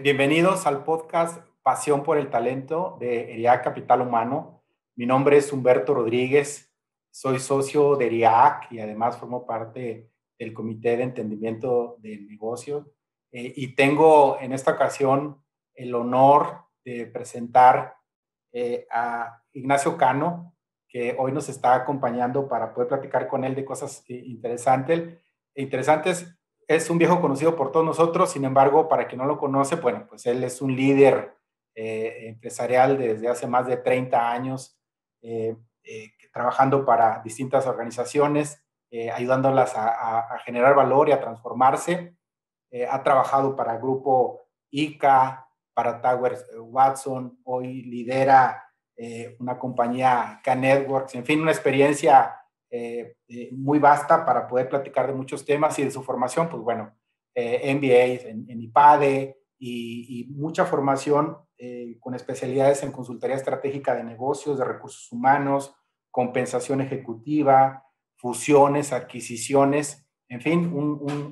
Bienvenidos al podcast Pasión por el Talento de ERIAC Capital Humano. Mi nombre es Humberto Rodríguez, soy socio de ERIAC y además formo parte del Comité de Entendimiento del Negocio. Y tengo en esta ocasión el honor de presentar a Ignacio Cano, que hoy nos está acompañando para poder platicar con él de cosas interesantes. Es un viejo conocido por todos nosotros, sin embargo, para quien no lo conoce, bueno, pues él es un líder empresarial desde hace más de 30 años, trabajando para distintas organizaciones, ayudándolas a generar valor y a transformarse. Ha trabajado para Grupo ICA, para Towers Watson, hoy lidera una compañía K-Networks, en fin, una experiencia muy vasta para poder platicar de muchos temas y de su formación, pues bueno, MBAs en IPADE y mucha formación con especialidades en consultoría estratégica de negocios, de recursos humanos, compensación ejecutiva, fusiones, adquisiciones, en fin,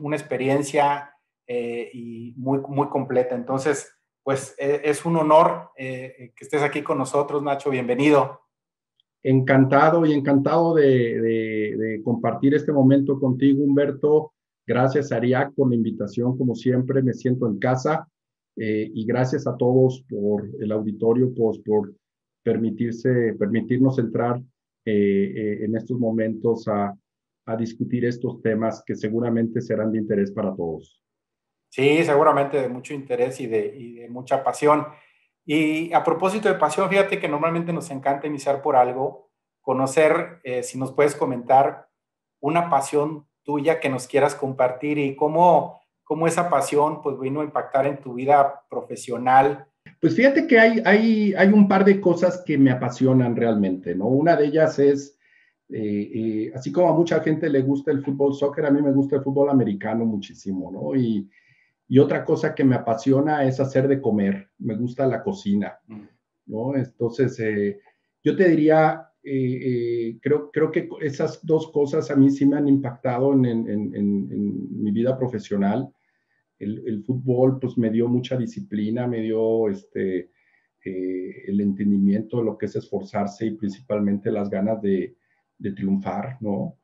una experiencia y muy completa. Entonces, pues es un honor que estés aquí con nosotros, Nacho, bienvenido. Encantado y encantado de compartir este momento contigo, Humberto. Gracias a ERIAC por la invitación, como siempre, me siento en casa y gracias a todos por el auditorio, pues, por permitirnos entrar en estos momentos a discutir estos temas que seguramente serán de interés para todos. Sí, seguramente de mucho interés y de mucha pasión. Y a propósito de pasión, fíjate que normalmente nos encanta iniciar por algo, conocer, si nos puedes comentar una pasión tuya que nos quieras compartir y cómo esa pasión pues vino a impactar en tu vida profesional. Pues fíjate que hay un par de cosas que me apasionan realmente, ¿no? Una de ellas es, así como a mucha gente le gusta el fútbol soccer, a mí me gusta el fútbol americano muchísimo, ¿no? Y otra cosa que me apasiona es hacer de comer, me gusta la cocina, ¿no? Entonces, yo te diría, creo que esas dos cosas a mí sí me han impactado en mi vida profesional. El fútbol pues me dio mucha disciplina, me dio el entendimiento de lo que es esforzarse y principalmente las ganas de triunfar, ¿no?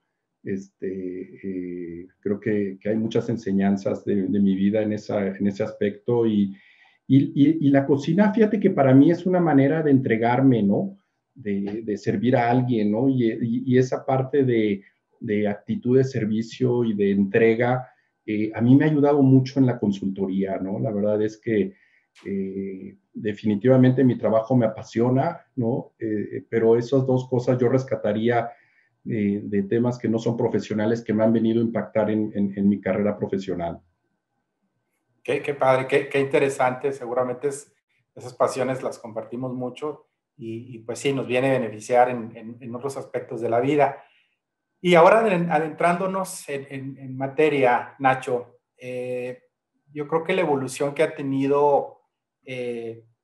Creo que hay muchas enseñanzas de mi vida en ese aspecto y la cocina, fíjate que para mí es una manera de entregarme, ¿no? De servir a alguien, ¿no? Y esa parte de actitud de servicio y de entrega, a mí me ha ayudado mucho en la consultoría, ¿no? La verdad es que definitivamente mi trabajo me apasiona, ¿no? Pero esas dos cosas yo rescataría de temas que no son profesionales que me han venido a impactar en mi carrera profesional. Qué padre, qué interesante. Seguramente esas pasiones las compartimos mucho y pues sí, nos viene a beneficiar en otros aspectos de la vida. Y ahora adentrándonos en materia, Nacho, yo creo que la evolución que ha tenido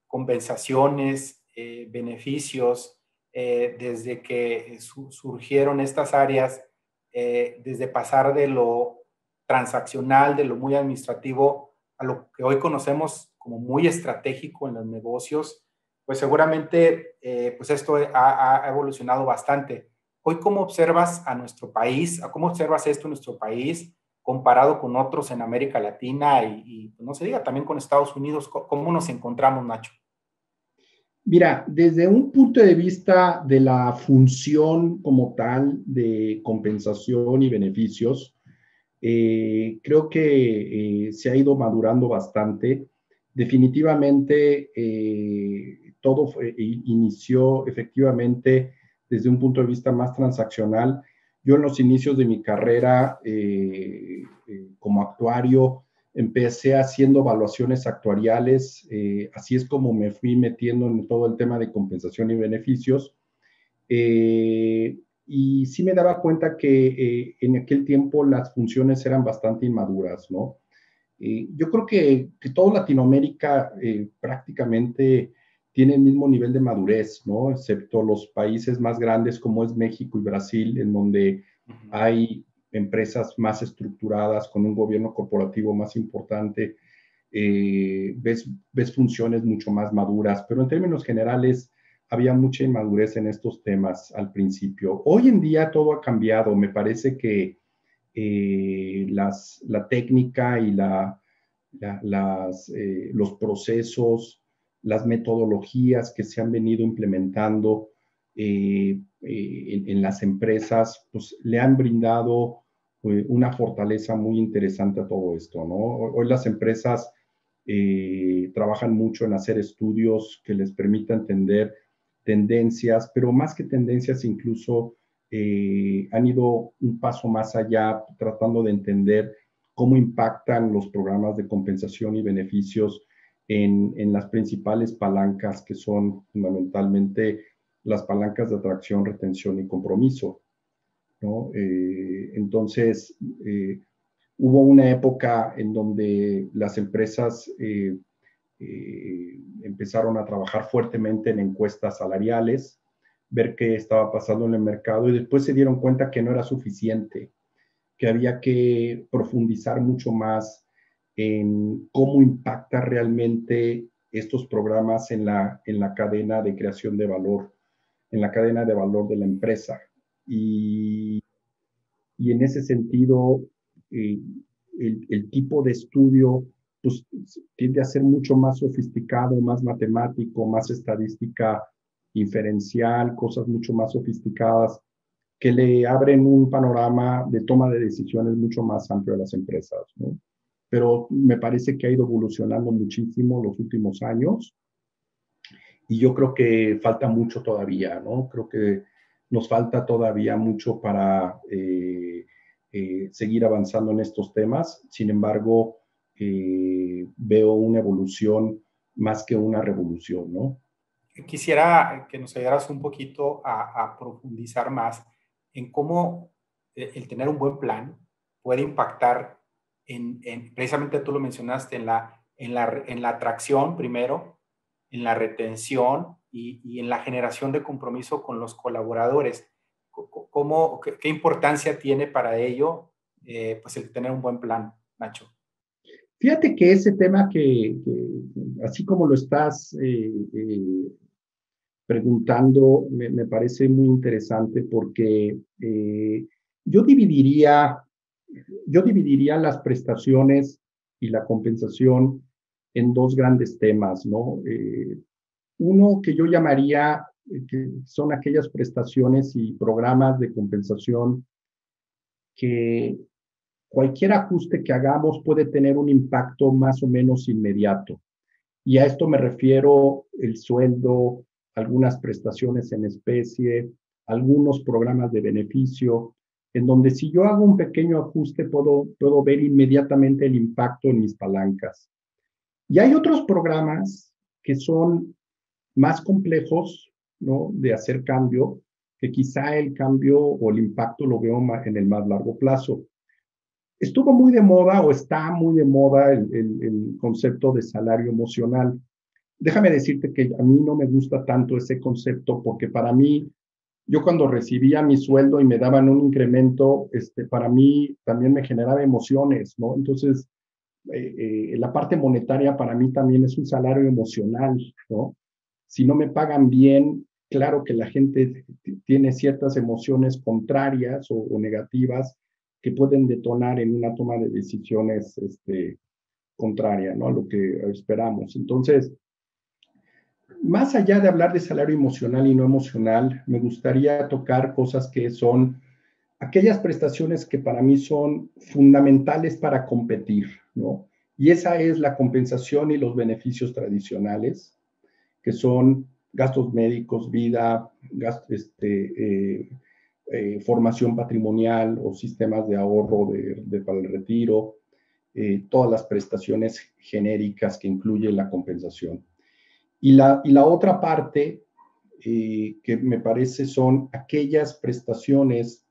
compensaciones, beneficios, desde que surgieron estas áreas, desde pasar de lo transaccional, de lo muy administrativo, a lo que hoy conocemos como muy estratégico en los negocios, pues seguramente pues esto ha evolucionado bastante. Hoy, ¿cómo observas a nuestro país? ¿Cómo observas esto en nuestro país comparado con otros en América Latina y no se diga también con Estados Unidos? ¿Cómo nos encontramos, Nacho? Mira, desde un punto de vista de la función como tal de compensación y beneficios, creo que se ha ido madurando bastante. Definitivamente, todo inició efectivamente desde un punto de vista más transaccional. Yo en los inicios de mi carrera como actuario empecé haciendo evaluaciones actuariales, así es como me fui metiendo en todo el tema de compensación y beneficios. Y sí me daba cuenta que en aquel tiempo las funciones eran bastante inmaduras, ¿no? Yo creo que toda Latinoamérica prácticamente tiene el mismo nivel de madurez, ¿no? Excepto los países más grandes como es México y Brasil, en donde hay empresas más estructuradas, con un gobierno corporativo más importante. ves funciones mucho más maduras, pero en términos generales había mucha inmadurez en estos temas al principio. Hoy en día todo ha cambiado, me parece que la técnica y los procesos, las metodologías que se han venido implementando en las empresas, pues le han brindado una fortaleza muy interesante a todo esto, ¿no? Hoy las empresas trabajan mucho en hacer estudios que les permitan entender tendencias, pero más que tendencias incluso han ido un paso más allá tratando de entender cómo impactan los programas de compensación y beneficios en las principales palancas que son fundamentalmente las palancas de atracción, retención y compromiso, ¿no? Entonces, hubo una época en donde las empresas empezaron a trabajar fuertemente en encuestas salariales, ver qué estaba pasando en el mercado y después se dieron cuenta que no era suficiente, que había que profundizar mucho más en cómo impacta realmente estos programas en la cadena de creación de valor, en la cadena de valor de la empresa. Y en ese sentido, el tipo de estudio pues, tiende a ser mucho más sofisticado, más matemático, más estadística inferencial, cosas mucho más sofisticadas que le abren un panorama de toma de decisiones mucho más amplio a las empresas, ¿no? Pero me parece que ha ido evolucionando muchísimo los últimos años y yo creo que falta mucho todavía, ¿no? Creo que nos falta todavía mucho para seguir avanzando en estos temas. Sin embargo, veo una evolución más que una revolución, ¿no? Quisiera que nos ayudaras un poquito a profundizar más en cómo el tener un buen plan puede impactar precisamente tú lo mencionaste, en la atracción primero, en la retención y en la generación de compromiso con los colaboradores. ¿Qué importancia tiene para ello pues el tener un buen plan, Nacho? Fíjate que ese tema así como lo estás preguntando, me parece muy interesante porque yo dividiría las prestaciones y la compensación en dos grandes temas, ¿no? Uno que yo llamaría, que son aquellas prestaciones y programas de compensación que cualquier ajuste que hagamos puede tener un impacto más o menos inmediato. Y a esto me refiero el sueldo, algunas prestaciones en especie, algunos programas de beneficio, en donde si yo hago un pequeño ajuste puedo ver inmediatamente el impacto en mis palancas. Y hay otros programas que son más complejos, ¿no?, de hacer cambio, que quizá el cambio o el impacto lo veo en el más largo plazo. Estuvo muy de moda o está muy de moda el concepto de salario emocional. Déjame decirte que a mí no me gusta tanto ese concepto porque para mí, yo cuando recibía mi sueldo y me daban un incremento, para mí también me generaba emociones, ¿no? Entonces, la parte monetaria para mí también es un salario emocional, ¿no? Si no me pagan bien, claro que la gente tiene ciertas emociones contrarias o negativas que pueden detonar en una toma de decisiones contraria, ¿no?, a lo que esperamos. Entonces, más allá de hablar de salario emocional y no emocional, me gustaría tocar cosas que son aquellas prestaciones que para mí son fundamentales para competir, ¿no? Y esa es la compensación y los beneficios tradicionales, que son gastos médicos, vida, formación patrimonial o sistemas de ahorro para el retiro, todas las prestaciones genéricas que incluye la compensación. Y la otra parte que me parece son aquellas prestaciones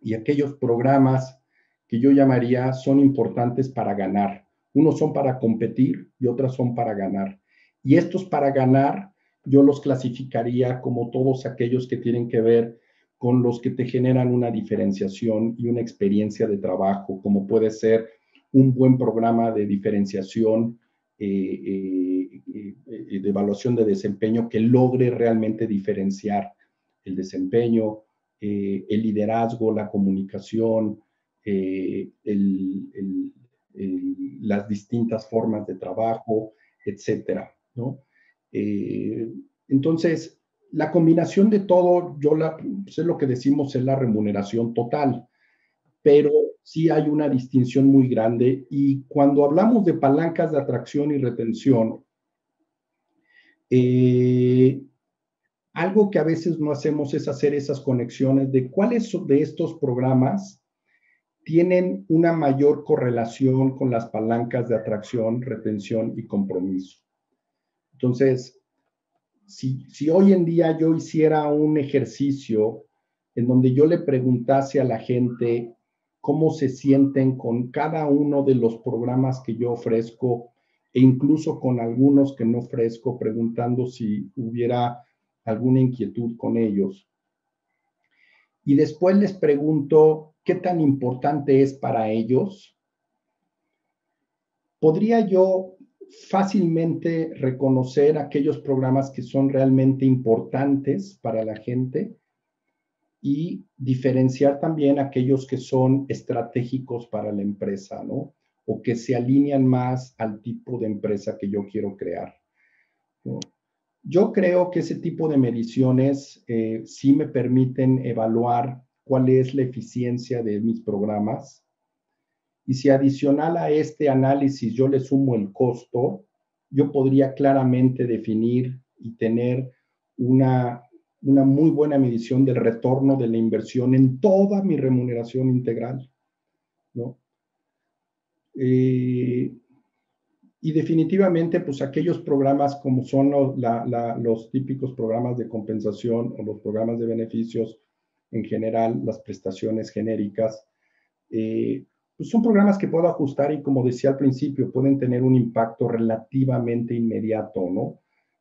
y aquellos programas que yo llamaría son importantes para ganar. Unos son para competir y otros son para ganar. Y estos para ganar yo los clasificaría como todos aquellos que tienen que ver con los que te generan una diferenciación y una experiencia de trabajo, como puede ser un buen programa de diferenciación, de evaluación de desempeño que logre realmente diferenciar el desempeño, el liderazgo, la comunicación, las distintas formas de trabajo, etcétera, ¿no? Entonces, la combinación de todo, pues es lo que decimos, es la remuneración total, pero sí hay una distinción muy grande. Y cuando hablamos de palancas de atracción y retención, algo que a veces no hacemos es hacer esas conexiones de cuáles de estos programas tienen una mayor correlación con las palancas de atracción, retención y compromiso. Entonces, si hoy en día yo hiciera un ejercicio en donde yo le preguntase a la gente cómo se sienten con cada uno de los programas que yo ofrezco e incluso con algunos que no ofrezco, preguntando si hubiera alguna inquietud con ellos. Y después les pregunto qué tan importante es para ellos. ¿Podría yo fácilmente reconocer aquellos programas que son realmente importantes para la gente y diferenciar también aquellos que son estratégicos para la empresa, ¿no? O que se alinean más al tipo de empresa que yo quiero crear, ¿no? Yo creo que ese tipo de mediciones sí me permiten evaluar cuál es la eficiencia de mis programas. Y si adicional a este análisis yo le sumo el costo, yo podría claramente definir y tener una muy buena medición del retorno de la inversión en toda mi remuneración integral, ¿no? Y definitivamente, pues aquellos programas como son los típicos programas de compensación o los programas de beneficios en general, las prestaciones genéricas, pues son programas que puedo ajustar y, como decía al principio, pueden tener un impacto relativamente inmediato, ¿no?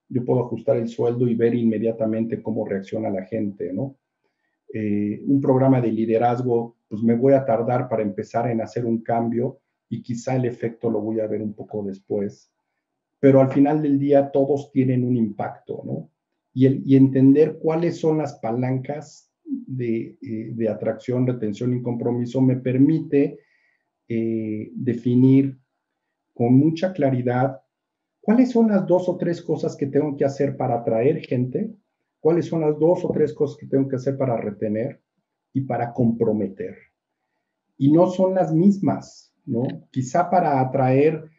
Yo puedo ajustar el sueldo y ver inmediatamente cómo reacciona la gente, ¿no? Un programa de liderazgo, pues me voy a tardar para empezar en hacer un cambio y quizá el efecto lo voy a ver un poco después. Pero al final del día todos tienen un impacto, ¿no? Y entender cuáles son las palancas de atracción, retención y compromiso me permite definir con mucha claridad cuáles son las 2 o 3 cosas que tengo que hacer para atraer gente, cuáles son las 2 o 3 cosas que tengo que hacer para retener y para comprometer. Y no son las mismas, ¿no? Quizá para atraer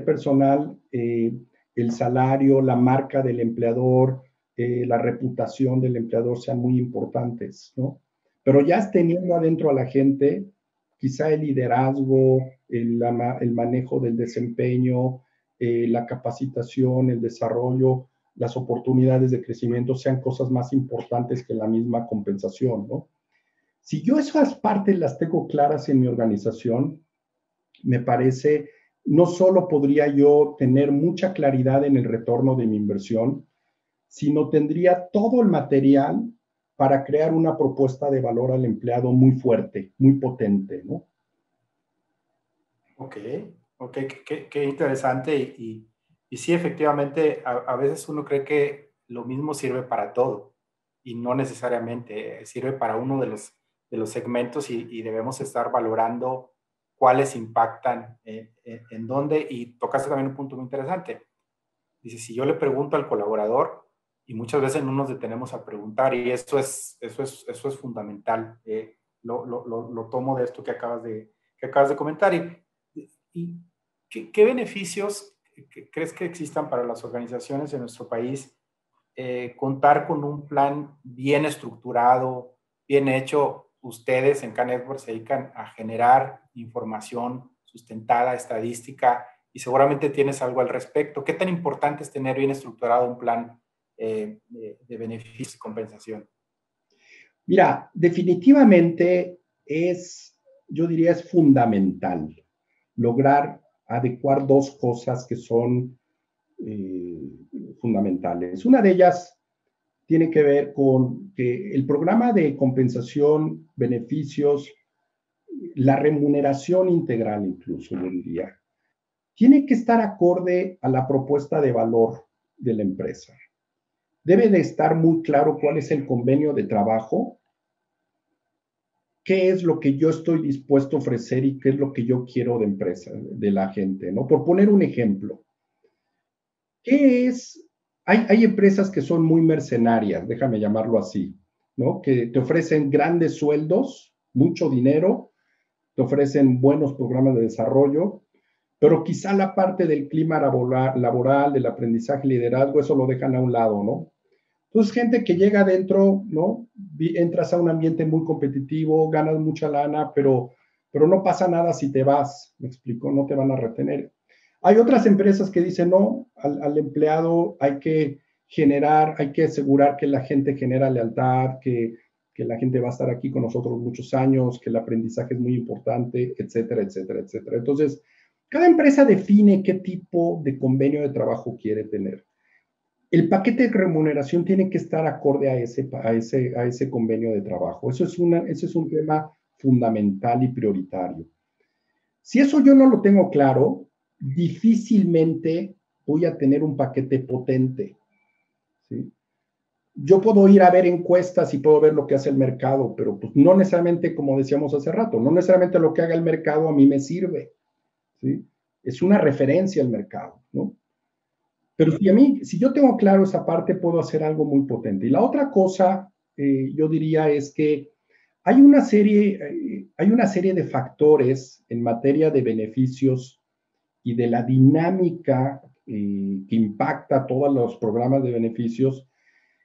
personal, el salario, la marca del empleador, la reputación del empleador sean muy importantes, ¿no? Pero ya teniendo adentro a la gente, quizá el liderazgo, el manejo del desempeño, la capacitación, el desarrollo, las oportunidades de crecimiento sean cosas más importantes que la misma compensación, ¿no? Si yo esas partes las tengo claras en mi organización, me parece, no solo podría yo tener mucha claridad en el retorno de mi inversión, sino tendría todo el material para crear una propuesta de valor al empleado muy fuerte, muy potente, ¿no? Ok, qué interesante. Y sí, efectivamente, a veces uno cree que lo mismo sirve para todo y no necesariamente sirve para uno de los segmentos y debemos estar valorando cuáles impactan en dónde. Y tocaste también un punto muy interesante. Dice, si yo le pregunto al colaborador, y muchas veces no nos detenemos a preguntar, y eso es fundamental. Lo tomo de esto que acabas de comentar. ¿Y qué beneficios crees que existan para las organizaciones en nuestro país contar con un plan bien estructurado, bien hecho? Ustedes en K-Network se dedican a generar información sustentada, estadística, y seguramente tienes algo al respecto. ¿Qué tan importante es tener bien estructurado un plan de beneficios y compensación? Mira, definitivamente yo diría, es fundamental lograr adecuar 2 cosas que son fundamentales. Una de ellas tiene que ver con que el programa de compensación, beneficios, la remuneración integral incluso, yo diría, tiene que estar acorde a la propuesta de valor de la empresa. Debe de estar muy claro cuál es el convenio de trabajo, qué es lo que yo estoy dispuesto a ofrecer y qué es lo que yo quiero de empresa, de la gente, ¿no? Por poner un ejemplo, ¿qué es? Hay empresas que son muy mercenarias, déjame llamarlo así, ¿no? Que te ofrecen grandes sueldos, mucho dinero, te ofrecen buenos programas de desarrollo, pero quizá la parte del clima laboral, del aprendizaje, liderazgo, eso lo dejan a un lado, ¿no? Entonces, gente que llega adentro, ¿no? Entras a un ambiente muy competitivo, ganas mucha lana, pero no pasa nada si te vas, me explico, no te van a retener. Hay otras empresas que dicen, no, al empleado hay que generar, hay que asegurar que la gente genera lealtad, que la gente va a estar aquí con nosotros muchos años, que el aprendizaje es muy importante, etcétera, etcétera, etcétera. Entonces, cada empresa define qué tipo de convenio de trabajo quiere tener. El paquete de remuneración tiene que estar acorde a ese convenio de trabajo. Ese es un tema fundamental y prioritario. Si eso yo no lo tengo claro, difícilmente voy a tener un paquete potente, ¿sí? Yo puedo ir a ver encuestas y puedo ver lo que hace el mercado, pero pues no necesariamente, como decíamos hace rato, no necesariamente lo que haga el mercado a mí me sirve, ¿sí? Es una referencia al mercado, ¿no? Pero si yo tengo claro esa parte, puedo hacer algo muy potente. Y la otra cosa, yo diría, es que hay una serie de factores en materia de beneficios y de la dinámica que impacta todos los programas de beneficios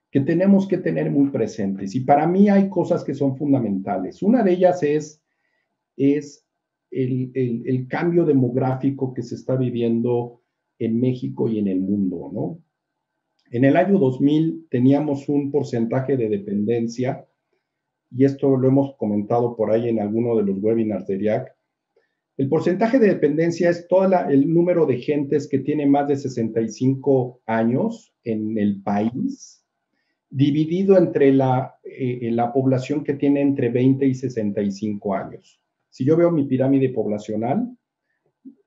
que tenemos que tener muy presentes. Y para mí hay cosas que son fundamentales. Una de ellas es el cambio demográfico que se está viviendo en México y en el mundo, ¿no? En el año 2000 teníamos un porcentaje de dependencia, y esto lo hemos comentado por ahí en alguno de los webinars de IAC. El porcentaje de dependencia es todo el número de gentes que tiene más de 65 años en el país, dividido entre la población que tiene entre 20 y 65 años. Si yo veo mi pirámide poblacional,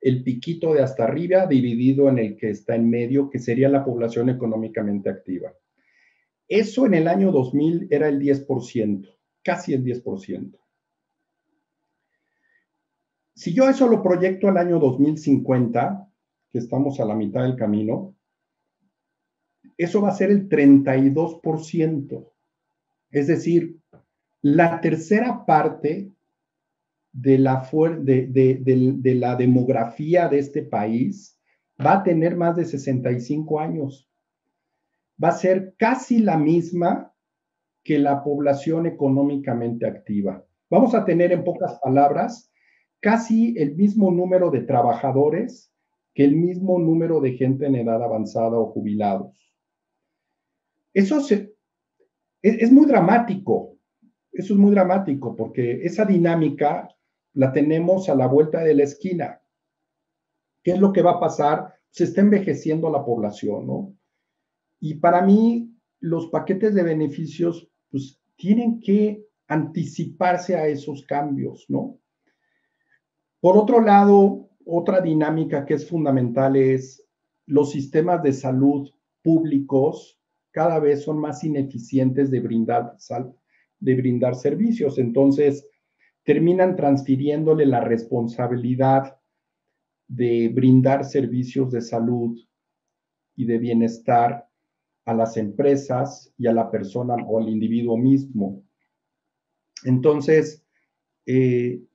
el piquito de hasta arriba dividido en el que está en medio, que sería la población económicamente activa. Eso en el año 2000 era el 10%, casi el 10%. Si yo eso lo proyecto al año 2050, que estamos a la mitad del camino, eso va a ser el 32%. Es decir, la tercera parte de la demografía de este país va a tener más de 65 años. Va a ser casi la misma que la población económicamente activa. Vamos a tener, en pocas palabras, casi el mismo número de trabajadores que el mismo número de gente en edad avanzada o jubilados. Eso es muy dramático. Eso es muy dramático porque esa dinámica la tenemos a la vuelta de la esquina. ¿Qué es lo que va a pasar? Se está envejeciendo la población, ¿no? Y para mí, los paquetes de beneficios, pues, tienen que anticiparse a esos cambios, ¿no? Por otro lado, otra dinámica que es fundamental es los sistemas de salud públicos cada vez son más ineficientes de brindar servicios. Entonces, terminan transfiriéndole la responsabilidad de brindar servicios de salud y de bienestar a las empresas y a la persona o al individuo mismo. Entonces,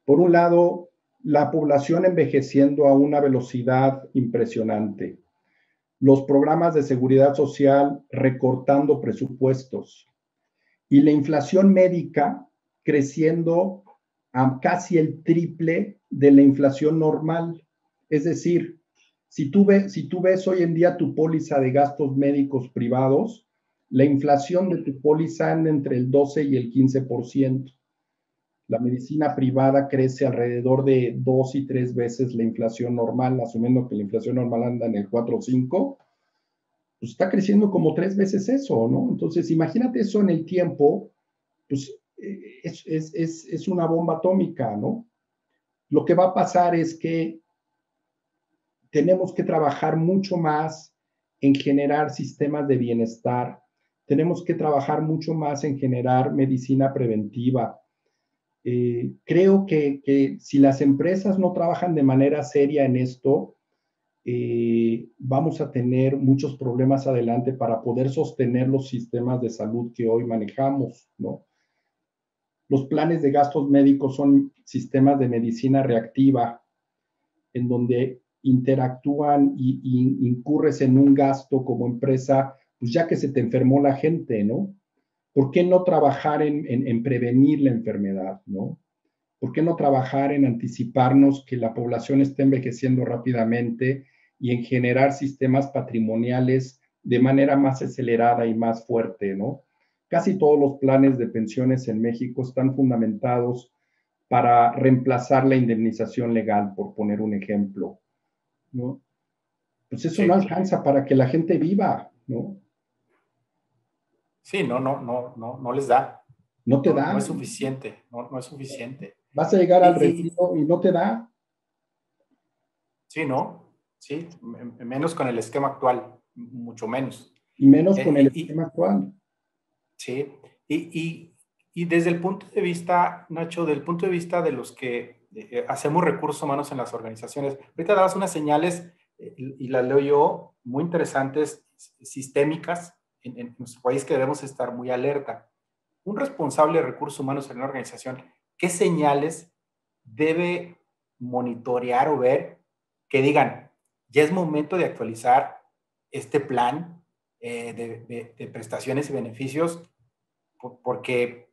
por un lado, la población envejeciendo a una velocidad impresionante, los programas de seguridad social recortando presupuestos y la inflación médica creciendo a casi el triple de la inflación normal. Es decir, si tú ves hoy en día tu póliza de gastos médicos privados, la inflación de tu póliza anda entre el 12 y el 15%. La medicina privada crece alrededor de 2 y 3 veces la inflación normal, asumiendo que la inflación normal anda en el 4 o 5, pues está creciendo como 3 veces eso, ¿no? Entonces, imagínate eso en el tiempo, pues es una bomba atómica, ¿no? lo que va a pasar es que tenemos que trabajar mucho más en generar sistemas de bienestar, tenemos que trabajar mucho más en generar medicina preventiva. Creo que si las empresas no trabajan de manera seria en esto, vamos a tener muchos problemas adelante para poder sostener los sistemas de salud que hoy manejamos, ¿no? Los planes de gastos médicos son sistemas de medicina reactiva, en donde interactúan y incurres en un gasto como empresa, pues ya que se te enfermó la gente, ¿no? ¿Por qué no trabajar en prevenir la enfermedad, ¿no? ¿Por qué no trabajar en anticiparnos que la población esté envejeciendo rápidamente y en generar sistemas patrimoniales de manera más acelerada y más fuerte, ¿no? Casi todos los planes de pensiones en México están fundamentados para reemplazar la indemnización legal, por poner un ejemplo, ¿no? Pues eso Sí, no alcanza para que la gente viva, ¿no? sí, no les da. No te No da. es suficiente, no es suficiente. Vas a llegar al Y retiro y no te da. sí, ¿no? Sí, menos con el esquema actual, mucho menos. Y menos con el Y esquema actual. sí, y desde el punto de vista, Nacho, del punto de vista de los que hacemos recursos humanos en las organizaciones, ahorita dabas unas señales, y las leo yo, muy interesantes, sistémicas, en nuestro país que debemos estar muy alerta. Un responsable de recursos humanos en una organización, ¿qué señales debe monitorear o ver que digan, ya es momento de actualizar este plan de prestaciones y beneficios porque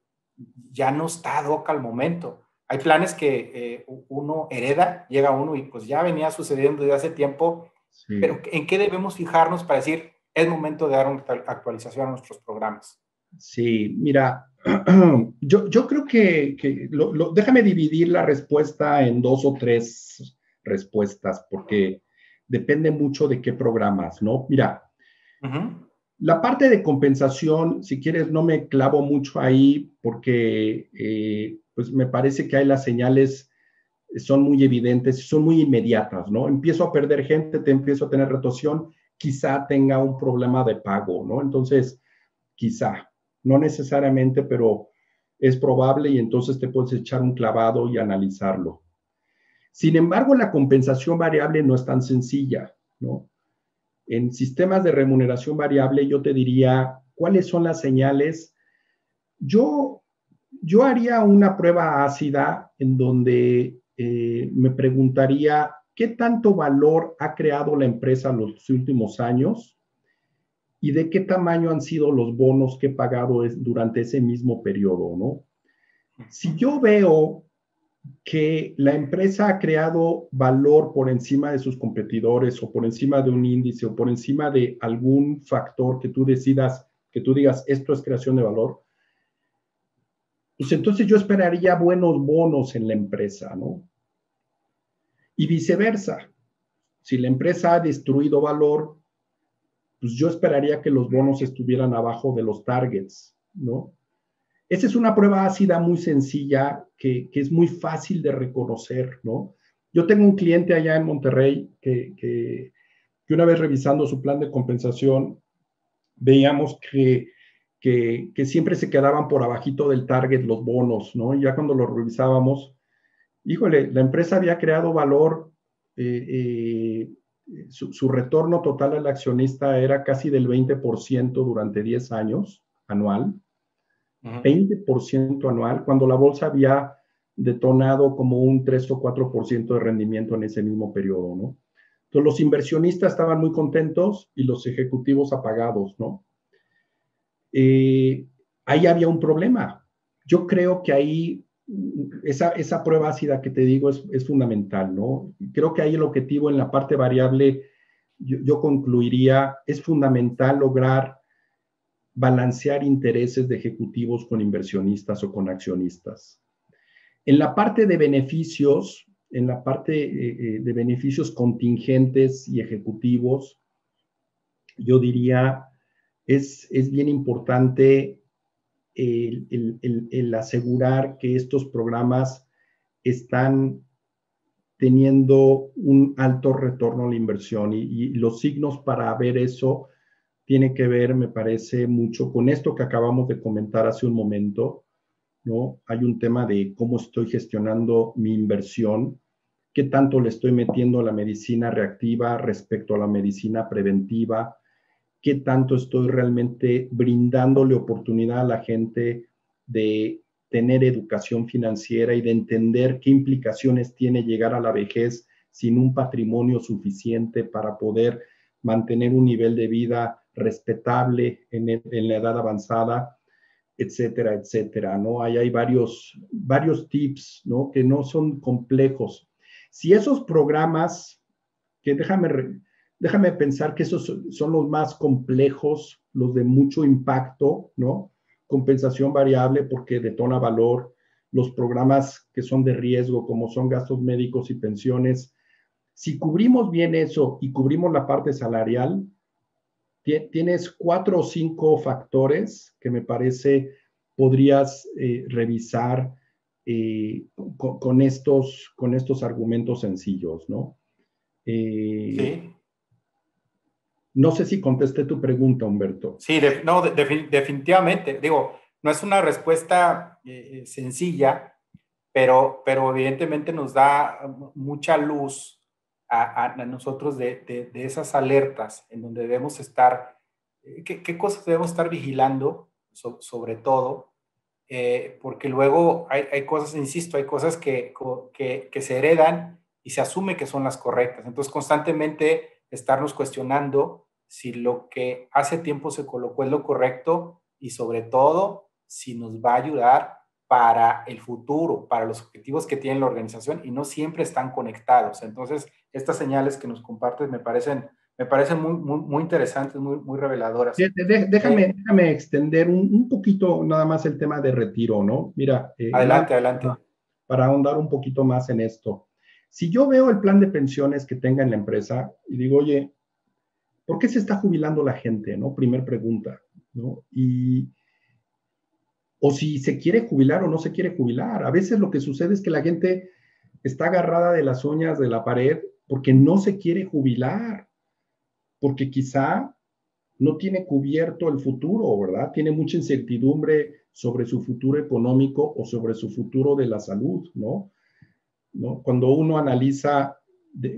ya no está ad hoc al momento? Hay planes que uno hereda, llega uno y pues ya venía sucediendo desde hace tiempo, Sí. pero ¿en qué debemos fijarnos para decir es momento de dar una actualización a nuestros programas? Sí, mira, yo creo déjame dividir la respuesta en dos o tres respuestas, porque depende mucho de qué programas, ¿no? Mira, la parte de compensación, si quieres, no me clavo mucho ahí, porque pues me parece que hay las señales son muy evidentes y son muy inmediatas, ¿no? Empiezo a perder gente, te empiezo a tener rotación, quizá tenga un problema de pago, ¿no? Entonces, quizá, no necesariamente, pero es probable y entonces te puedes echar un clavado y analizarlo. Sin embargo, la compensación variable no es tan sencilla, ¿no? En sistemas de remuneración variable, yo te diría cuáles son las señales. Yo, yo haría una prueba ácida en donde me preguntaría qué tanto valor ha creado la empresa en los últimos años y de qué tamaño han sido los bonos que he pagado durante ese mismo periodo, ¿no? Si yo veo que la empresa ha creado valor por encima de sus competidores o por encima de un índice o por encima de algún factor que tú decidas, que tú digas, esto es creación de valor, pues entonces yo esperaría buenos bonos en la empresa, ¿no? Y viceversa. Si la empresa ha destruido valor, pues yo esperaría que los bonos estuvieran abajo de los targets, ¿no? Esa es una prueba ácida muy sencilla que es muy fácil de reconocer, ¿no? Yo tengo un cliente allá en Monterrey que una vez revisando su plan de compensación, veíamos que siempre se quedaban por abajito del target los bonos, ¿no? Y ya cuando lo revisábamos, híjole, la empresa había creado valor, su retorno total al accionista era casi del 20% durante 10 años anual, 20% anual, cuando la bolsa había detonado como un 3 o 4% de rendimiento en ese mismo periodo, ¿no? Entonces los inversionistas estaban muy contentos y los ejecutivos apagados, ¿no? Ahí había un problema. Yo creo que ahí esa prueba ácida que te digo es fundamental, ¿no? Creo que ahí el objetivo en la parte variable, yo concluiría, es fundamental lograr balancear intereses de ejecutivos con inversionistas o con accionistas. En la parte de beneficios, en la parte de beneficios contingentes y ejecutivos, yo diría, es bien importante el asegurar que estos programas están teniendo un alto retorno a la inversión y los signos para ver eso tiene que ver, me parece, mucho con esto que acabamos de comentar hace un momento, ¿no? Hay un tema de cómo estoy gestionando mi inversión, qué tanto le estoy metiendo a la medicina reactiva respecto a la medicina preventiva, qué tanto estoy realmente brindándole oportunidad a la gente de tener educación financiera y de entender qué implicaciones tiene llegar a la vejez sin un patrimonio suficiente para poder mantener un nivel de vida respetable en la edad avanzada, etcétera, etcétera, ¿no? Ahí hay varios tips, ¿no? Que no son complejos. Si esos programas, que déjame pensar que esos son los más complejos, los de mucho impacto, ¿no? Compensación variable porque detona valor, los programas que son de riesgo, como son gastos médicos y pensiones. Si cubrimos bien eso y cubrimos la parte salarial, tienes 4 o 5 factores que me parece podrías revisar con estos argumentos sencillos, ¿no? Sí, No sé si contesté tu pregunta, Humberto. sí, no, definitivamente. Digo, no es una respuesta sencilla, pero evidentemente nos da mucha luz a nosotros de esas alertas en donde debemos estar, qué cosas debemos estar vigilando, sobre todo, porque luego hay cosas, insisto, hay cosas que se heredan y se asume que son las correctas. Entonces, constantemente estarnos cuestionando si lo que hace tiempo se colocó es lo correcto y sobre todo si nos va a ayudar para el futuro, para los objetivos que tiene la organización y no siempre están conectados. Entonces, estas señales que nos compartes me parecen muy interesantes, muy reveladoras. Déjame extender un poquito nada más el tema de retiro, ¿no? Mira, Adelante, adelante. para ahondar un poquito más en esto. Si yo veo el plan de pensiones que tenga en la empresa y digo, oye, ¿por qué se está jubilando la gente? ¿No? Primer pregunta, ¿no? O si se quiere jubilar o no se quiere jubilar. A veces lo que sucede es que la gente está agarrada de las uñas de la pared porque no se quiere jubilar, porque quizá no tiene cubierto el futuro, ¿verdad? Tiene mucha incertidumbre sobre su futuro económico o sobre su futuro de la salud, ¿no? ¿No? Cuando uno analiza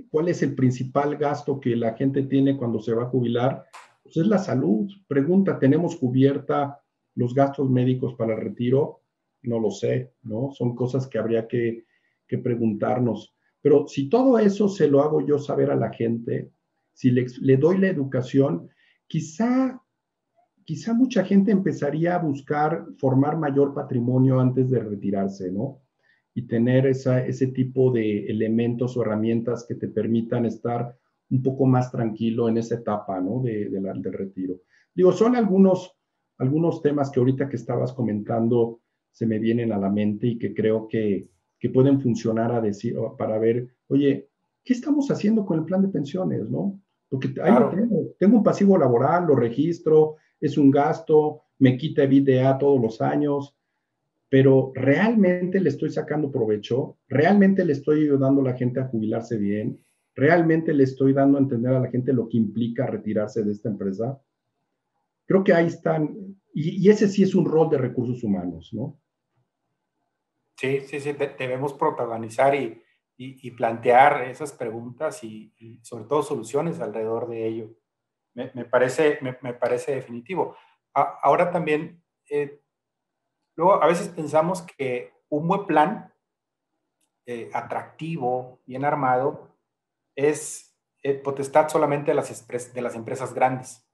cuál es el principal gasto que la gente tiene cuando se va a jubilar, pues es la salud. Pregunta, ¿tenemos cubierta los gastos médicos para el retiro? No lo sé, ¿no? Son cosas que habría que preguntarnos. Pero si todo eso se lo hago yo saber a la gente, si le doy la educación, quizá mucha gente empezaría a buscar formar mayor patrimonio antes de retirarse, ¿no? Y tener ese tipo de elementos o herramientas que te permitan estar un poco más tranquilo en esa etapa, ¿no? Del retiro. Digo, son algunos temas que ahorita que estabas comentando se me vienen a la mente y que creo que pueden funcionar para ver, oye, ¿qué estamos haciendo con el plan de pensiones, no? Porque ahí lo Claro. tengo un pasivo laboral, lo registro, es un gasto, me quita EBITDA todos los años, pero realmente le estoy sacando provecho, realmente le estoy ayudando a la gente a jubilarse bien, realmente le estoy dando a entender a la gente lo que implica retirarse de esta empresa. Creo que ahí están, y ese sí es un rol de recursos humanos, ¿no? Sí, sí, sí, debemos protagonizar y plantear esas preguntas y sobre todo soluciones alrededor de ello. Me parece definitivo. Ahora también, luego a veces pensamos que un buen plan atractivo, bien armado, es potestad solamente de las empresas grandes,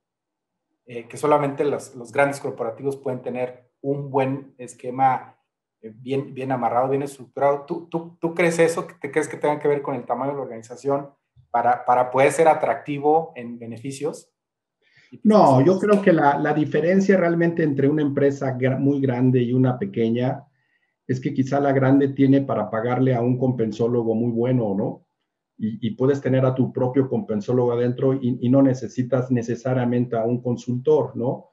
que solamente los grandes corporativos pueden tener un buen esquema bien amarrado, bien estructurado. ¿Tú crees eso? ¿Te crees que tenga que ver con el tamaño de la organización para poder ser atractivo en beneficios y No, yo prestaciones? creo que la diferencia realmente entre una empresa muy grande y una pequeña es que quizá la grande tiene para pagarle a un compensólogo muy bueno, ¿no? Y puedes tener a tu propio compensólogo adentro y no necesitas necesariamente a un consultor, ¿no?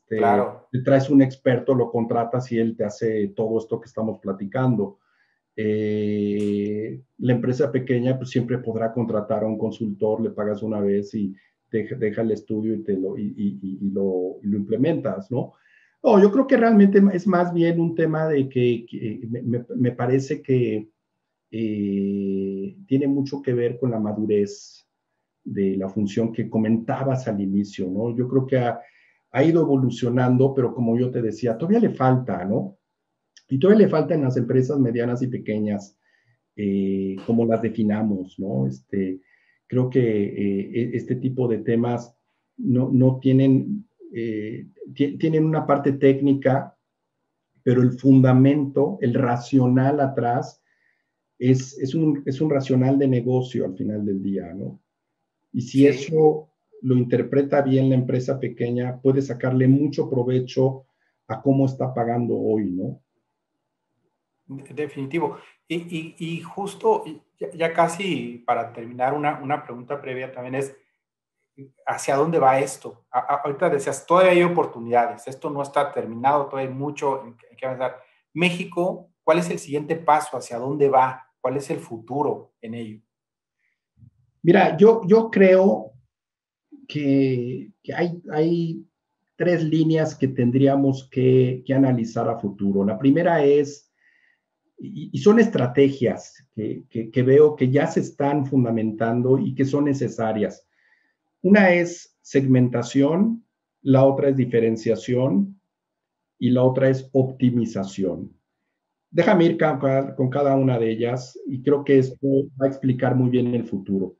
Claro, Te traes un experto, lo contratas y él te hace todo esto que estamos platicando. La empresa pequeña pues siempre podrá contratar a un consultor, le pagas una vez y deja el estudio y lo implementas, ¿no? No, yo creo que realmente es más bien un tema de que me parece que tiene mucho que ver con la madurez de la función que comentabas al inicio, ¿no? Yo creo que ha ido evolucionando, pero como yo te decía, todavía le falta, ¿no? Y todavía le falta en las empresas medianas y pequeñas, como las definamos, ¿no? Creo que este tipo de temas no tienen, tienen una parte técnica, pero el fundamento, el racional atrás, es un racional de negocio al final del día, ¿no? Y si Sí, eso lo interpreta bien la empresa pequeña, puede sacarle mucho provecho a cómo está pagando hoy, ¿no? definitivo. Y justo, ya casi para terminar, una pregunta previa también es, ¿hacia dónde va esto? Ahorita decías, todavía hay oportunidades, esto no está terminado, todavía hay mucho en que avanzar. México, ¿cuál es el siguiente paso? ¿Hacia dónde va? ¿Cuál es el futuro en ello? Mira, yo creo que hay tres líneas que tendríamos que analizar a futuro. La primera es, y son estrategias que veo que ya se están fundamentando y que son necesarias. Una es segmentación, la otra es diferenciación y la otra es optimización. Déjame ir con cada una de ellas y creo que esto va a explicar muy bien el futuro.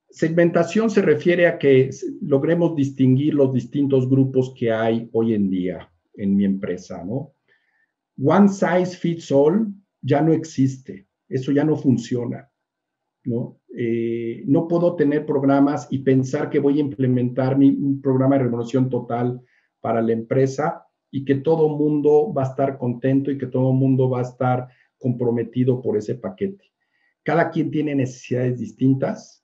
Segmentación se refiere a que logremos distinguir los distintos grupos que hay hoy en día en mi empresa, ¿no? One size fits all ya no existe, eso ya no funciona, ¿no? No puedo tener programas y pensar que voy a implementar un programa de remuneración total para la empresa y que todo mundo va a estar contento y que todo mundo va a estar comprometido por ese paquete. Cada quien tiene necesidades distintas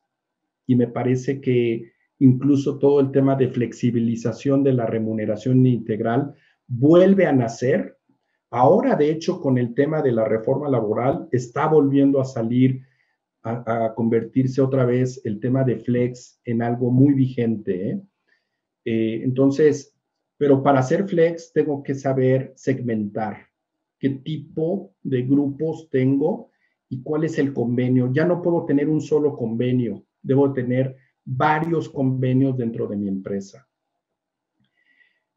y me parece que incluso todo el tema de flexibilización de la remuneración integral vuelve a nacer. Ahora, de hecho, con el tema de la reforma laboral, está volviendo a salir a convertirse otra vez el tema de flex en algo muy vigente, ¿eh? Entonces, pero para hacer flex tengo que saber segmentar qué tipo de grupos tengo y cuál es el convenio. Ya no puedo tener un solo convenio, debo tener varios convenios dentro de mi empresa.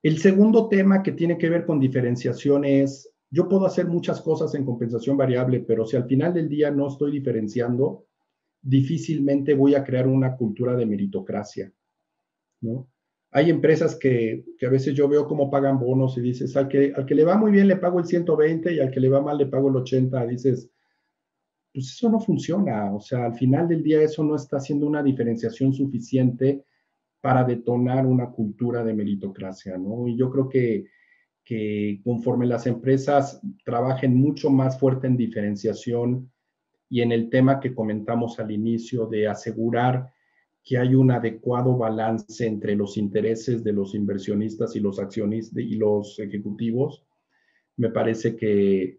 El segundo tema que tiene que ver con diferenciación es, yo puedo hacer muchas cosas en compensación variable, pero si al final del día no estoy diferenciando, difícilmente voy a crear una cultura de meritocracia, ¿no? Hay empresas que a veces yo veo cómo pagan bonos y dices, al que le va muy bien le pago el 120 y al que le va mal le pago el 80. Dices, pues eso no funciona. O sea, al final del día eso no está haciendo una diferenciación suficiente para detonar una cultura de meritocracia, ¿no? Y yo creo que conforme las empresas trabajen mucho más fuerte en diferenciación y en el tema que comentamos al inicio de asegurar que hay un adecuado balance entre los intereses de los inversionistas y los accionistas y los ejecutivos, me parece que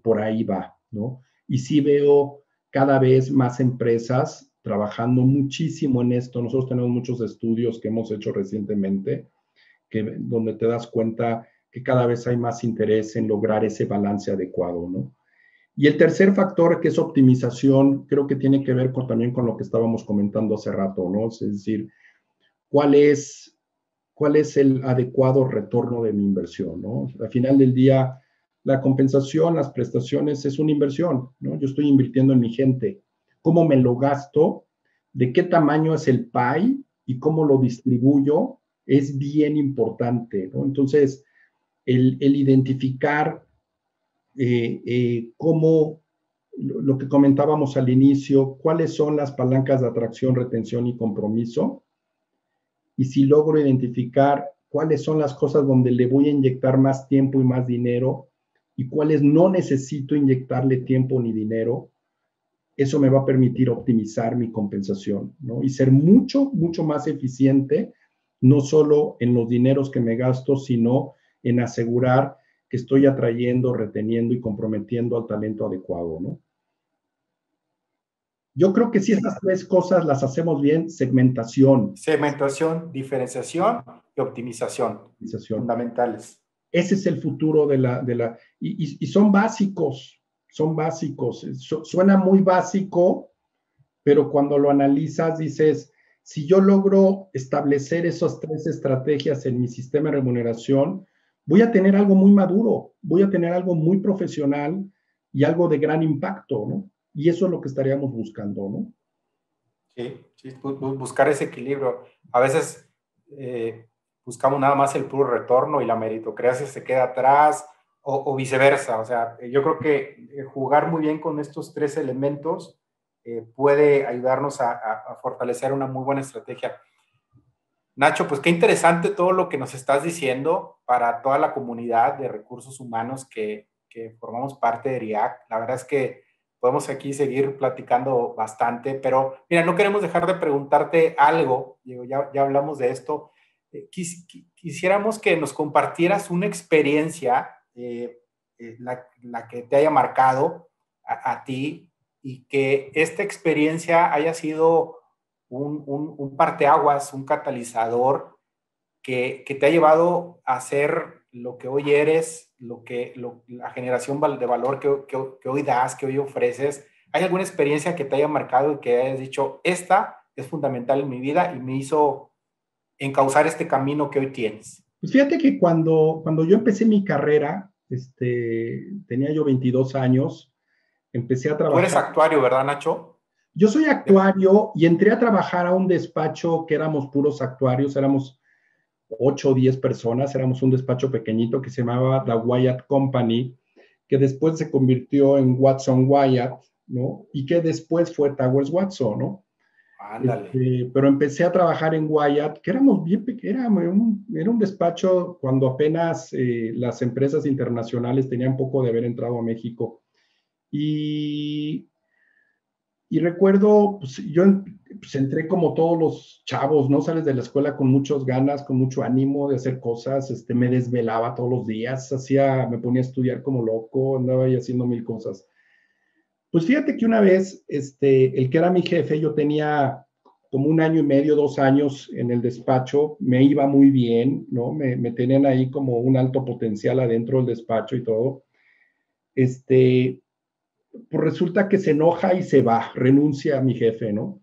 por ahí va, ¿no? Y sí veo cada vez más empresas trabajando muchísimo en esto. Nosotros tenemos muchos estudios que hemos hecho recientemente, donde te das cuenta que cada vez hay más interés en lograr ese balance adecuado, ¿no? Y el tercer factor, que es optimización, creo que tiene que ver también con lo que estábamos comentando hace rato, ¿no? Es decir, ¿cuál es, cuál es el adecuado retorno de mi inversión, ¿no? Al final del día, la compensación, las prestaciones es una inversión, ¿no? Yo estoy invirtiendo en mi gente. ¿Cómo me lo gasto? ¿De qué tamaño es el pie? Y cómo lo distribuyo es bien importante, ¿no? Entonces, el identificar cómo lo que comentábamos al inicio, cuáles son las palancas de atracción, retención y compromiso, y si logro identificar cuáles son las cosas donde le voy a inyectar más tiempo y más dinero, y cuáles no necesito inyectarle tiempo ni dinero, eso me va a permitir optimizar mi compensación, ¿no? Y ser mucho, mucho más eficiente, no solo en los dineros que me gasto, sino en asegurar que estoy atrayendo, reteniendo y comprometiendo al talento adecuado, ¿no? Yo creo que si estas tres cosas las hacemos bien, segmentación. Segmentación, diferenciación y optimización, fundamentales. Ese es el futuro y son básicos, son básicos. Suena muy básico, pero cuando lo analizas dices, si yo logro establecer esas tres estrategias en mi sistema de remuneración, voy a tener algo muy maduro, voy a tener algo muy profesional y algo de gran impacto, ¿no? Y eso es lo que estaríamos buscando, ¿no? Sí, sí, buscar ese equilibrio. A veces buscamos nada más el puro retorno y la meritocracia se queda atrás o viceversa. O sea, yo creo que jugar muy bien con estos tres elementos puede ayudarnos a fortalecer una muy buena estrategia. Nacho, pues qué interesante todo lo que nos estás diciendo para toda la comunidad de recursos humanos que formamos parte de RIAC. La verdad es que podemos aquí seguir platicando bastante, pero mira, no queremos dejar de preguntarte algo. Digo, ya hablamos de esto. Quisiéramos que nos compartieras una experiencia, la que te haya marcado a ti y que esta experiencia haya sido un parteaguas, un catalizador que te ha llevado a ser lo que hoy eres, la generación de valor que hoy das, que hoy ofreces. ¿Hay alguna experiencia que te haya marcado y que hayas dicho, esta es fundamental en mi vida y me hizo encauzar este camino que hoy tienes? Pues fíjate que cuando yo empecé mi carrera, tenía yo 22 años, empecé a Tú eres trabajar. actuario, ¿verdad, Nacho? Yo soy actuario y entré a trabajar a un despacho que éramos puros actuarios, éramos 8 o 10 personas, éramos un despacho pequeñito que se llamaba The Wyatt Company, que después se convirtió en Watson Wyatt, ¿no? Y que después fue Towers Watson, ¿no? Ándale. Pero empecé a trabajar en Wyatt, que éramos bien pequeños, era un despacho cuando apenas las empresas internacionales tenían poco de haber entrado a México. Y recuerdo, pues yo pues entré como todos los chavos, ¿no? Sales de la escuela con muchas ganas, con mucho ánimo de hacer cosas, me desvelaba todos los días, me ponía a estudiar como loco, andaba ahí haciendo mil cosas. Pues fíjate que una vez, el que era mi jefe, yo tenía como 1 año y medio, 2 años en el despacho, me iba muy bien, ¿no? Me tenían ahí como un alto potencial adentro del despacho y todo. Pues resulta que se enoja y se va, renuncia a mi jefe, ¿no?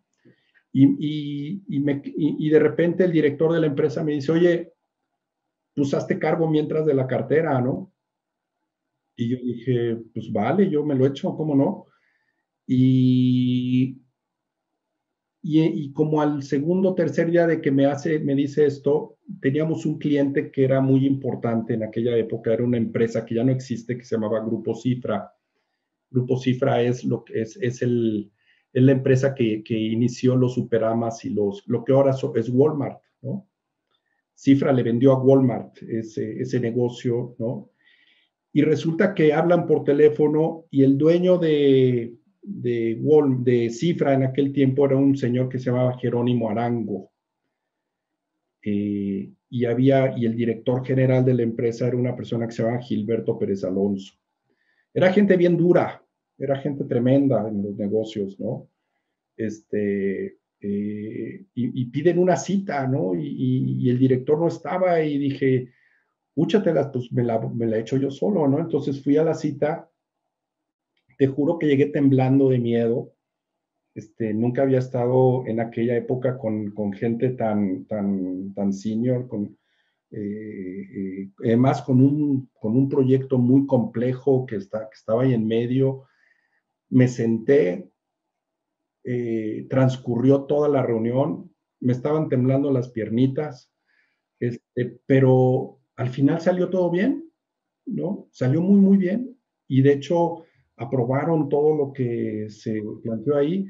Y de repente el director de la empresa me dice, oye, pues hazte cargo mientras de la cartera, ¿no? Y yo dije, pues vale, yo me lo echo, ¿cómo no? Y, y como al segundo o tercer día de que me dice esto, teníamos un cliente que era muy importante en aquella época, era una empresa que ya no existe, que se llamaba Grupo Cifra. Grupo Cifra es es la empresa que inició los Superamas y lo que ahora es Walmart, ¿no? Cifra le vendió a Walmart ese negocio, ¿no? Y resulta que hablan por teléfono y el dueño de Cifra en aquel tiempo era un señor que se llamaba Jerónimo Arango. Y el director general de la empresa era una persona que se llamaba Gilberto Pérez Alonso. Era gente bien dura, era gente tremenda en los negocios, ¿no? Y piden una cita, ¿no? Y el director no estaba y dije, úchatelas, pues me la echo yo solo, ¿no? Entonces fui a la cita, te juro que llegué temblando de miedo. Nunca había estado en aquella época con gente tan senior, además con un proyecto muy complejo que estaba ahí en medio. Me senté, transcurrió toda la reunión, me estaban temblando las piernitas, pero al final salió todo bien, ¿no? Salió muy, muy bien y de hecho aprobaron todo lo que se planteó ahí.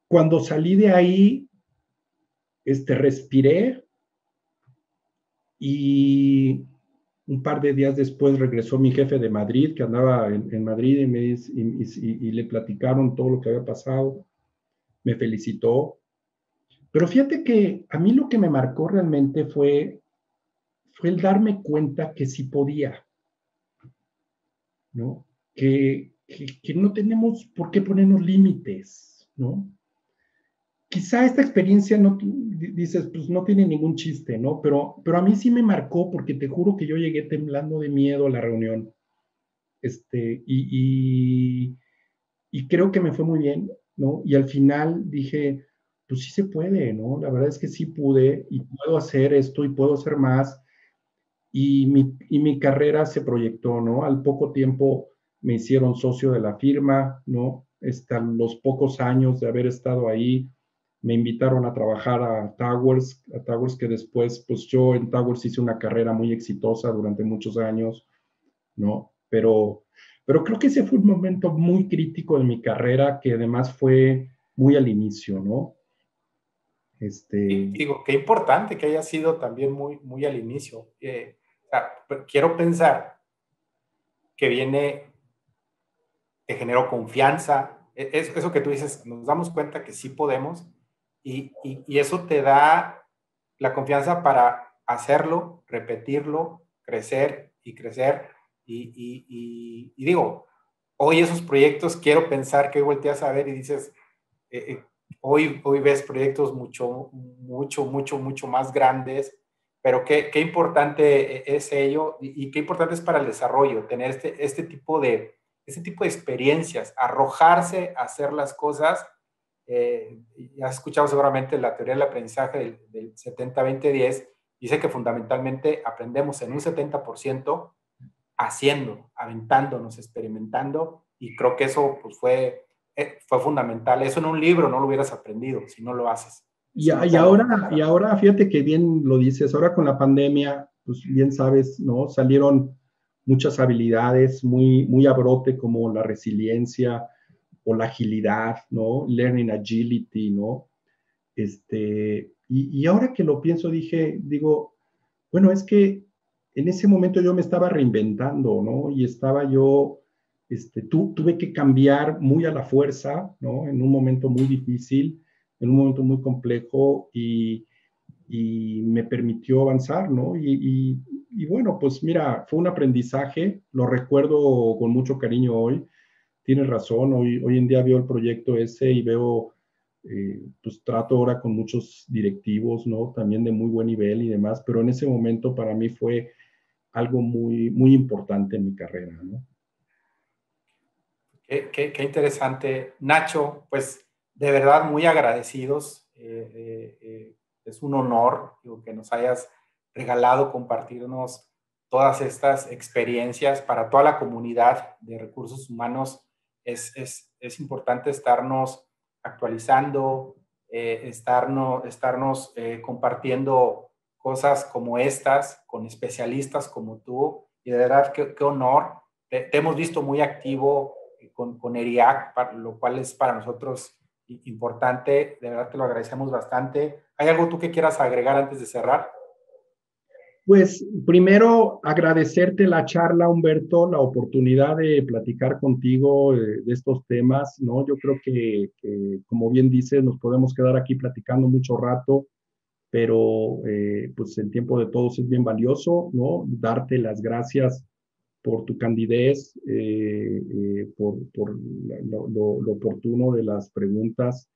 Cuando salí de ahí, respiré y un par de días después regresó mi jefe de Madrid, que andaba en Madrid, y le platicaron todo lo que había pasado, me felicitó. Pero fíjate que a mí lo que me marcó realmente fue fue el darme cuenta que sí podía, ¿no? Que no tenemos por qué ponernos límites, ¿no? Quizá esta experiencia no, dices, pues no tiene ningún chiste, ¿no? Pero a mí sí me marcó porque te juro que yo llegué temblando de miedo a la reunión. Este, y creo que me fue muy bien, ¿no? Y al final dije, pues sí se puede, ¿no? La verdad es que sí pude y puedo hacer esto y puedo hacer más. Y mi carrera se proyectó, ¿no? Al poco tiempo me hicieron socio de la firma, ¿no? Hasta los pocos años de haber estado ahí, me invitaron a trabajar a Towers que después, pues yo en Towers hice una carrera muy exitosa durante muchos años, ¿no? Pero creo que ese fue un momento muy crítico de mi carrera, que además fue muy al inicio, ¿no? Y digo, qué importante que haya sido también muy, muy al inicio. O sea, quiero pensar que viene, te generó confianza. Eso que tú dices, nos damos cuenta que sí podemos y eso te da la confianza para hacerlo, repetirlo, crecer y crecer. Y digo, hoy esos proyectos quiero pensar que hoy volteas a ver y dices, hoy ves proyectos mucho más grandes, pero qué importante es ello y qué importante es para el desarrollo tener este tipo de experiencias, arrojarse a hacer las cosas. Has escuchado seguramente la teoría del aprendizaje del 70-20-10, dice que fundamentalmente aprendemos en un 70% haciendo, aventándonos, experimentando, y creo que eso pues, fue fundamental. Eso en un libro no lo hubieras aprendido si no lo haces. Y, y, ahora, y ahora, fíjate que bien lo dices, ahora con la pandemia, pues bien sabes, ¿no? Salieron muchas habilidades muy a brote, como la resiliencia o la agilidad, ¿no? Learning agility, ¿no? Y ahora que lo pienso, digo, bueno, es que en ese momento yo me estaba reinventando, ¿no? Y estaba yo, tuve que cambiar muy a la fuerza, ¿no? En un momento muy difícil, en un momento muy complejo y me permitió avanzar, ¿no? Y bueno, pues mira, fue un aprendizaje, lo recuerdo con mucho cariño hoy. Tienes razón, hoy en día veo el proyecto ese y veo, pues trato ahora con muchos directivos, ¿no? También de muy buen nivel y demás, pero en ese momento para mí fue algo muy importante en mi carrera, ¿no? Qué interesante. Nacho, pues de verdad muy agradecidos. Es un honor digo, que nos hayas regalado compartirnos todas estas experiencias para toda la comunidad de recursos humanos. Es importante estarnos actualizando, estarnos compartiendo cosas como estas con especialistas como tú. Y de verdad, qué honor. Te hemos visto muy activo con ERIAC, lo cual es para nosotros importante. De verdad te lo agradecemos bastante. ¿Hay algo tú que quieras agregar antes de cerrar? Pues primero agradecerte la charla, Humberto, la oportunidad de platicar contigo de estos temas, ¿no? Yo creo que, como bien dices, nos podemos quedar aquí platicando mucho rato, pero pues el tiempo de todos es bien valioso, ¿no? Darte las gracias por tu candidez, por lo oportuno de las preguntas.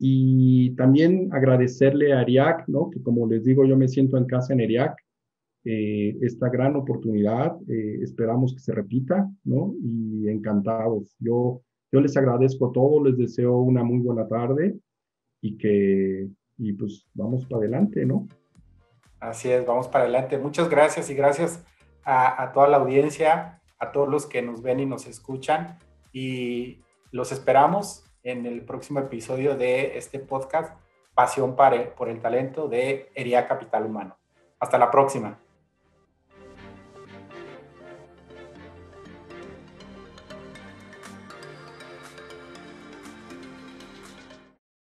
Y también agradecerle a ERIAC, ¿no? Que como les digo, yo me siento en casa en ERIAC, esta gran oportunidad, esperamos que se repita, ¿no? Y encantados. Yo les agradezco a todos, les deseo una muy buena tarde y pues vamos para adelante, ¿no? Así es, vamos para adelante. Muchas gracias y gracias a toda la audiencia, a todos los que nos ven y nos escuchan y los esperamos en el próximo episodio de este podcast, Pasión por el Talento de ERIAC Capital Humano. Hasta la próxima.